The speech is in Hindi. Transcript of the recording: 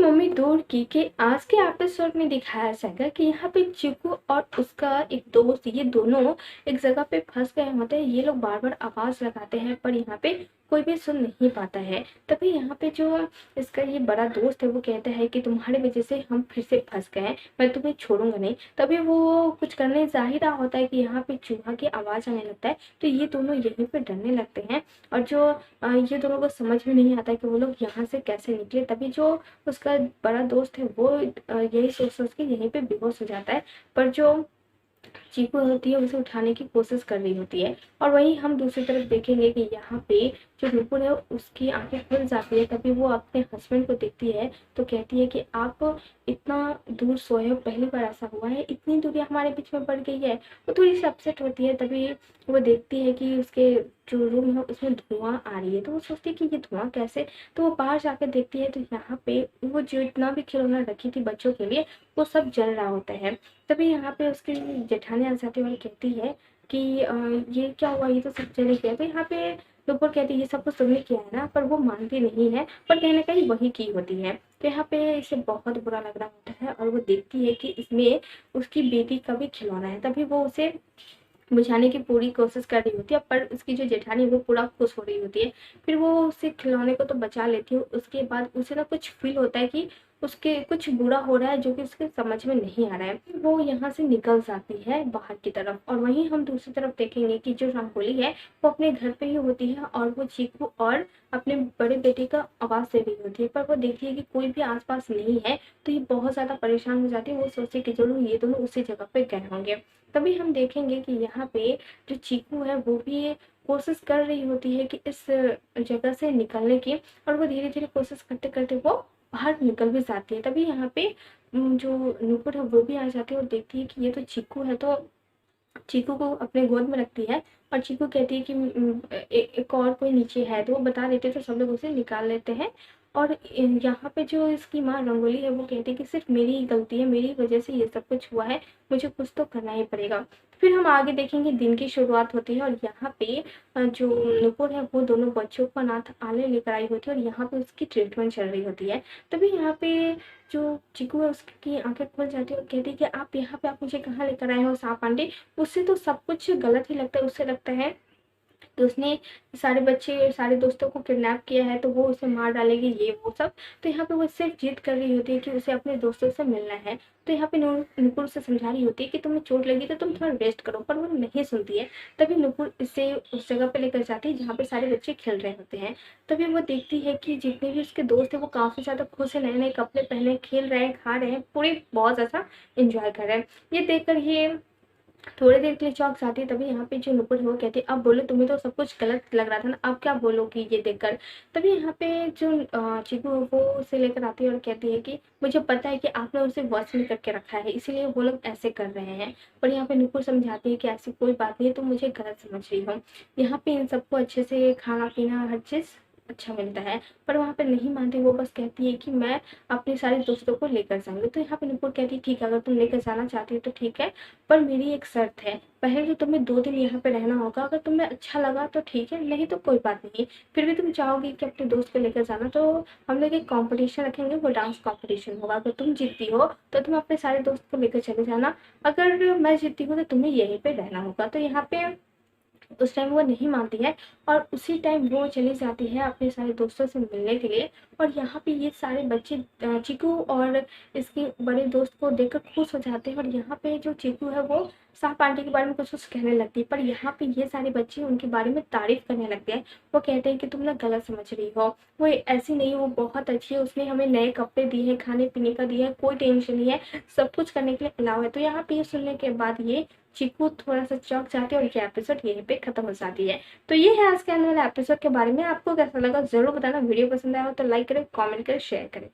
मम्मी दूर की कि आज के एपिसोड में दिखाया जाएगा कि यहाँ पे चिकू और उसका एक दोस्त ये दोनों एक जगह पे फंस गए होते हैं। ये लोग बार बार आवाज लगाते हैं पर यहाँ पे कोई भी सुन नहीं पाता है। तभी यहाँ पे जो इसका ये बड़ा दोस्त है वो कहता है कि तुम्हारी वजह से हम फिर से फंस गए हैं, मैं तुम्हें छोड़ूंगा नहीं। तभी वो कुछ करने जा ही रहा होता है कि यहाँ पे चूहा की आवाज आने लगता है, तो ये दोनों यहीं पे डरने लगते हैं। और जो ये दोनों को समझ में नहीं आता कि वो लोग यहाँ से कैसे निकले। तभी जो उसका बड़ा दोस्त है वो यही सोच सोच के यहीं पे बेहोश हो जाता है। पर जो चीकू होती है उसे उठाने की कोशिश कर रही होती है। और वहीं हम दूसरी तरफ देखेंगे कि यहाँ पे जो नुपुर है उसकी आंखें खुल जाती है। तभी वो अपने हस्बैंड को देखती है तो कहती है कि आप इतना दूर सोए हो, पहली बार ऐसा हुआ है, इतनी दूरी हमारे बीच में बढ़ गई है। वो थोड़ी सी अपसेट होती है। तभी वो देखती है कि उसके जो रूम है उसमें धुआं आ रही है, तो वो सोचती है कि ये धुआं कैसे। तो वो बाहर जाकर देखती है तो यहाँ पे वो जो इतना भी खिलौना रखी थी बच्चों के लिए वो सब जल रहा होता है। तभी यहाँ पे उसकी जेठानी आ जाती है और कहती है कि ये क्या हुआ, ये तो सब चले गया। तो यहाँ पे नुपुर कहती है ये सब कुछ तुमने किया है ना, पर वो मानती नहीं है, पर कहीं ना कहीं वही की होती है। तो यहाँ पे इसे बहुत बुरा लग रहा होता है और वो देखती है कि इसमें उसकी बेटी का भी खिलौना है। तभी वो उसे बुझाने की पूरी कोशिश कर रही होती है, पर उसकी जो जेठानी है वो पूरा खुश हो रही होती है। फिर वो उसे खिलौने को तो बचा लेती है, उसके बाद उसे ना कुछ फील होता है कि उसके कुछ बुरा हो रहा है जो कि उसके समझ में नहीं आ रहा है। वो यहाँ से निकल जाती है बाहर की तरफ। और वहीं हम दूसरी तरफ देखेंगे कि जो रंगोली है वो अपने घर पे ही होती है और वो चीकू और अपने बड़े बेटे का आवाज दे रही होती है। पर वो देखती है कि कोई भी आसपास नहीं है, तो ये बहुत ज्यादा परेशान हो जाती है। वो सोचती है कि जरूर ये दोनों उसी जगह पे गए होंगे। तभी हम देखेंगे कि यहाँ पे जो चीकू है वो भी कोशिश कर रही होती है कि इस जगह से निकलने की। और वो धीरे धीरे कोशिश करते करते वो बाहर निकल भी जाती है। तभी यहाँ पे जो नूपुर है वो भी आ जाती है और देखती है कि ये तो चीकू है। तो चीकू को अपने गोद में रखती है और चीकू कहती है कि एक और कोई नीचे है, तो वो बता देते हैं तो सब लोग उसे निकाल लेते हैं। और यहाँ पे जो इसकी माँ रंगोली है वो कहती है कि सिर्फ मेरी ही गलती है, मेरी वजह से ये सब कुछ हुआ है, मुझे कुछ तो करना ही पड़ेगा। फिर हम आगे देखेंगे दिन की शुरुआत होती है और यहाँ पे जो नुपुर है वो दोनों बच्चों को अनाथालय लेकर आई होती है और यहाँ पे उसकी ट्रीटमेंट चल रही होती है। तभी यहाँ पे जो चीकू है उसकी आंखें खुल जाती है और कहती है कि आप यहाँ पे, आप मुझे कहाँ लेकर आए हो सांप आंटी। उससे तो सब कुछ गलत ही लगता है। उससे लगता है कि उसने सारे बच्चे सारे दोस्तों को किडनैप किया है, तो वो उसे मार डालेगी ये वो सब। तो यहाँ पे वो सिर्फ जिद कर रही होती है कि उसे अपने दोस्तों से मिलना है। तो यहाँ पे नुपुर से समझा रही होती है कि तुम्हें चोट लगी तो तुम थोड़ा रेस्ट करो, पर वो नहीं सुनती है। तभी नुपुर इसे उस जगह पे लेकर जाती है जहाँ पे सारे बच्चे खेल रहे होते हैं। तभी वो देखती है कि जितने भी उसके दोस्त हैं वो काफी ज्यादा खुश है, नए नए कपड़े पहने, खेल रहे हैं, खा रहे हैं, पूरे बहुत ज्यादा इंजॉय कर रहे हैं। ये देखकर ये थोड़ी देर के लिए चौंक जाती है। तभी यहाँ पे जो नुपुर है वो कहती है अब बोलो, तुम्हें तो सब कुछ गलत लग रहा था ना, अब क्या बोलोगी ये देखकर। तभी यहाँ पे जो चीकू है वो उसे लेकर आती है और कहती है कि मुझे पता है कि आपने उसे वश में करके रखा है, इसीलिए वो लोग ऐसे कर रहे हैं। पर यहाँ पे नुपुर समझाती है कि ऐसी कोई बात नहीं है, तुम मुझे गलत समझ रही हो। यहाँ पे इन सबको अच्छे से खाना पीना हर चीज अच्छा मिलता है। पर वहाँ पे नहीं मानती, वो बस कहती है कि मैं अपने सारे दोस्तों को लेकर जाऊंगी। तो यहाँ पे नुपुर कहती है ठीक है, अगर तुम लेकर जाना चाहती हो तो ठीक है, पर मेरी एक शर्त है, पहले तो तुम्हें 2 दिन यहाँ पे रहना होगा। अगर तुम्हें अच्छा लगा तो ठीक है, नहीं तो कोई बात नहीं। फिर भी तुम चाहोगी कि अपने दोस्त को लेकर जाना, तो हम लोग एक कंपटीशन रखेंगे, वो डांस कंपटीशन होगा। अगर तुम जीतती हो तो तुम अपने सारे दोस्त को लेकर चले जाना, अगर मैं जीतती हूँ तो तुम्हें यहीं पे रहना होगा। तो यहाँ पे उस टाइम वो नहीं मानती है और उसी टाइम वो चली जाती है अपने सारे दोस्तों से मिलने के लिए। और यहाँ पे ये सारे बच्चे चीकू और इसके बड़े दोस्त को देखकर खुश हो जाते हैं। और यहाँ पे जो चीकू है वो सांप आंटी के बारे में कुछ कुछ कहने लगती है, पर यहाँ पे ये सारे बच्चे उनके बारे में तारीफ करने लगते हैं। वो कहते हैं कि तुम ना गलत समझ रही हो, वो ऐसी नहीं, वो बहुत अच्छी है, उसने हमें नए कपड़े दिए हैं, खाने पीने का दिया है, कोई टेंशन नहीं है, सब कुछ करने के लिए अलाउ है। तो यहाँ पे ये सुनने के बाद ये चीकू थोड़ा सा चौंक जाती है और ये एपिसोड यहीं पे खत्म हो जाती है। तो ये है आज के आने वाले एपिसोड के बारे में। आपको कैसा लगा जरूर बताना। वीडियो पसंद आया हो तो लाइक करें, कमेंट करें, शेयर करें।